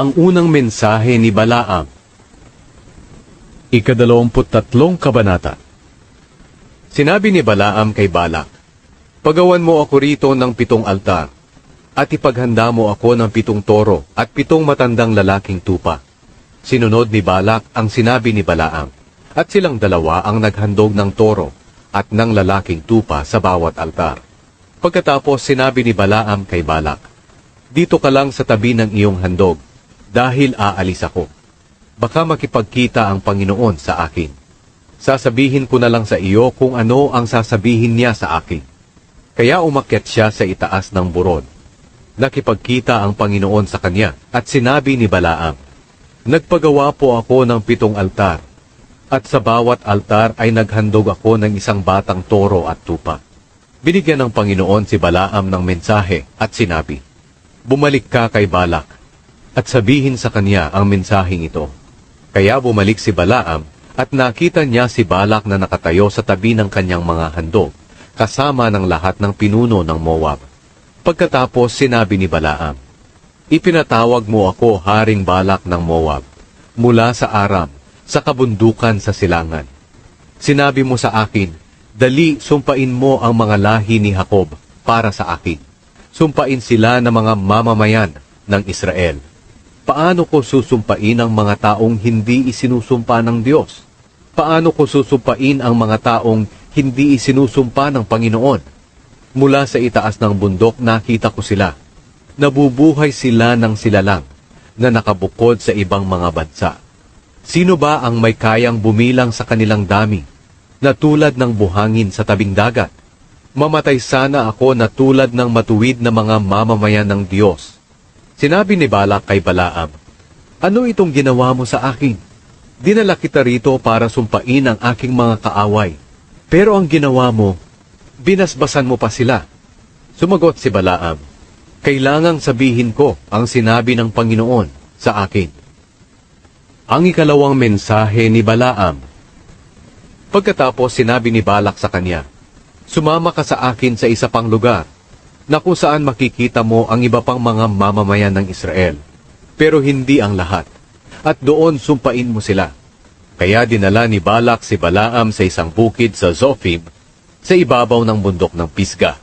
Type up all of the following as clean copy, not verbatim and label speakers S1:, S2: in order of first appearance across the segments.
S1: Ang unang mensahe ni Balaam. Ika-23 kabanata. Sinabi ni Balaam kay Balak, "Pagawan mo ako rito ng 7 altar, at ipaghanda mo ako ng 7 toro at 7 matandang lalaking tupa." Sinunod ni Balak ang sinabi ni Balaam, at silang dalawa ang naghandog ng toro at ng lalaking tupa sa bawat altar. Pagkatapos sinabi ni Balaam kay Balak, "Dito ka lang sa tabi ng iyong handog, dahil aalis ako. Baka makipagkita ang Panginoon sa akin. Sasabihin ko na lang sa iyo kung ano ang sasabihin niya sa akin." Kaya umakyat siya sa itaas ng burol. Nakipagkita ang Panginoon sa kanya at sinabi ni Balaam, "Nagpagawa po ako ng 7 altar, at sa bawat altar ay naghandog ako ng 1 batang toro at tupa." Binigyan ng Panginoon si Balaam ng mensahe at sinabi, "Bumalik ka kay Balak at sabihin sa kanya ang mensaheng ito." Kaya bumalik si Balaam at nakita niya si Balak na nakatayo sa tabi ng kanyang mga handog, kasama ng lahat ng pinuno ng Moab. Pagkatapos sinabi ni Balaam, "Ipinatawag mo ako Haring Balak ng Moab, mula sa Aram, sa kabundukan sa silangan. Sinabi mo sa akin, dali sumpain mo ang mga lahi ni Jacob para sa akin. Sumpain sila na mga mamamayan ng Israel. Paano ko susumpain ang mga taong hindi isinusumpa ng Diyos? Paano ko susumpain ang mga taong hindi isinusumpa ng Panginoon? Mula sa itaas ng bundok nakita ko sila. Nabubuhay sila ng silalang na nakabukod sa ibang mga bansa. Sino ba ang may kayang bumilang sa kanilang dami, na tulad ng buhangin sa tabing dagat? Mamatay sana ako na tulad ng matuwid na mga mamamayan ng Diyos." Sinabi ni Balak kay Balaam, "Ano itong ginawa mo sa akin? Dinala kita rito para sumpain ang aking mga kaaway. Pero ang ginawa mo, binasbasan mo pa sila." Sumagot si Balaam, "Kailangang sabihin ko ang sinabi ng Panginoon sa akin." Ang ikalawang mensahe ni Balaam. Pagkatapos sinabi ni Balak sa kanya, "Sumama ka sa akin sa isa pang lugar, na kung saan makikita mo ang iba pang mga mamamayan ng Israel, pero hindi ang lahat, at doon sumpain mo sila." Kaya dinala ni Balak si Balaam sa isang bukid sa Zophim, sa ibabaw ng bundok ng Pisga,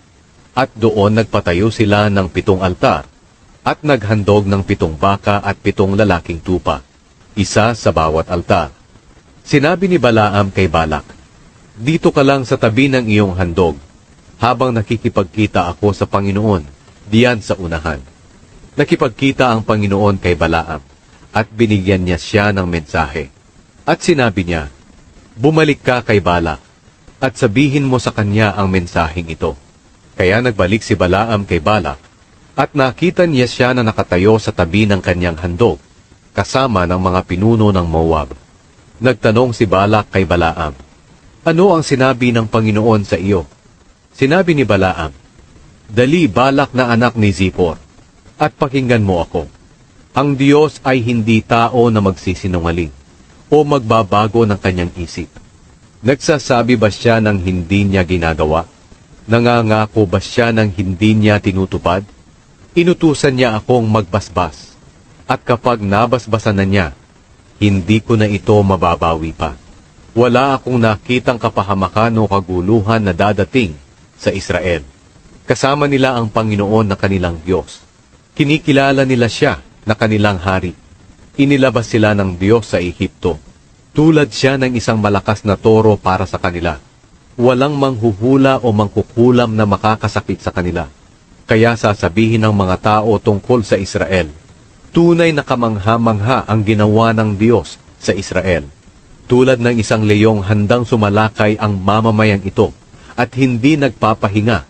S1: at doon nagpatayo sila ng 7 altar, at naghandog ng 7 baka at 7 lalaking tupa, isa sa bawat altar. Sinabi ni Balaam kay Balak, "Dito ka lang sa tabi ng iyong handog, habang nakikipagkita ako sa Panginoon, diyan sa unahan." Nakipagkita ang Panginoon kay Balaam, at binigyan niya siya ng mensahe. At sinabi niya, "Bumalik ka kay Balak, at sabihin mo sa kanya ang mensaheng ito." Kaya nagbalik si Balaam kay Balak, at nakita niya siya na nakatayo sa tabi ng kanyang handog, kasama ng mga pinuno ng Moab. Nagtanong si Balak kay Balaam, "Ano ang sinabi ng Panginoon sa iyo?" Sinabi ni Balaam, "Dali, Balak na anak ni Zippor, at pakinggan mo ako. Ang Diyos ay hindi tao na magsisinungaling o magbabago ng kanyang isip. Nagsasabi ba siya ng hindi niya ginagawa? Nangangako ba siya ng hindi niya tinutupad? Inutusan niya akong magbasbas, at kapag nabasbasan na niya, hindi ko na ito mababawi pa. Wala akong nakitang kapahamakan o kaguluhan na dadating sa Israel. Kasama nila ang Panginoon na kanilang Diyos. Kinikilala nila siya na kanilang hari. Inilabas sila ng Diyos sa Ehipto. Tulad siya ng isang malakas na toro para sa kanila. Walang manghuhula o mangkukulam na makakasakit sa kanila. Kaya sasabihin ng mga tao tungkol sa Israel, tunay na kamangha-mangha ang ginawa ng Diyos sa Israel. Tulad ng isang leyong handang sumalakay ang mamamayang ito, at hindi nagpapahinga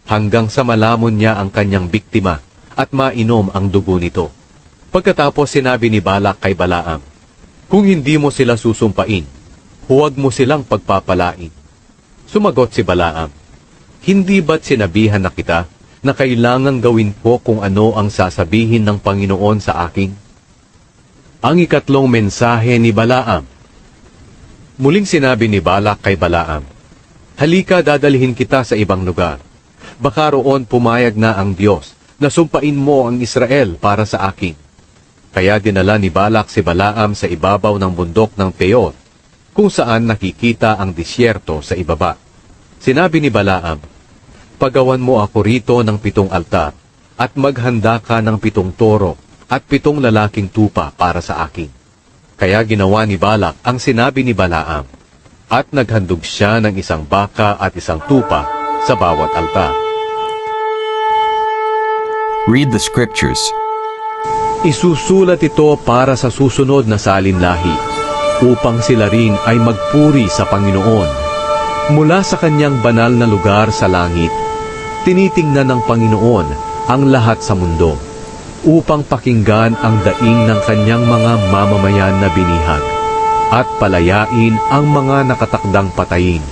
S1: hanggang sa malamon niya ang kanyang biktima at mainom ang dugo nito. Pagkatapos sinabi ni Balak kay Balaam, "Kung hindi mo sila susumpain, huwag mo silang pagpapalain." Sumagot si Balaam, "Hindi ba't sinabihan na kita na kailangan gawin ko kung ano ang sasabihin ng Panginoon sa akin?" Ang ikatlong mensahe ni Balaam. Muling sinabi ni Balak kay Balaam, "Halika, dadalhin kita sa ibang lugar. Baka roon pumayag na ang Diyos na sumpain mo ang Israel para sa akin." Kaya dinala ni Balak si Balaam sa ibabaw ng bundok ng Peor, kung saan nakikita ang disyerto sa ibaba. Sinabi ni Balaam, "Pagawan mo ako rito ng 7 altar, at maghanda ka ng 7 toro at 7 lalaking tupa para sa akin." Kaya ginawa ni Balak ang sinabi ni Balaam, at naghandog siya ng 1 baka at 1 tupa sa bawat altar.
S2: Read the scriptures.
S1: Isusulat ito para sa susunod na salinlahi, upang sila rin ay magpuri sa Panginoon. Mula sa kanyang banal na lugar sa langit, tinitingnan ng Panginoon ang lahat sa mundo, upang pakinggan ang daing ng kanyang mga mamamayan na binihag, at palayain ang mga nakatakdang patayin.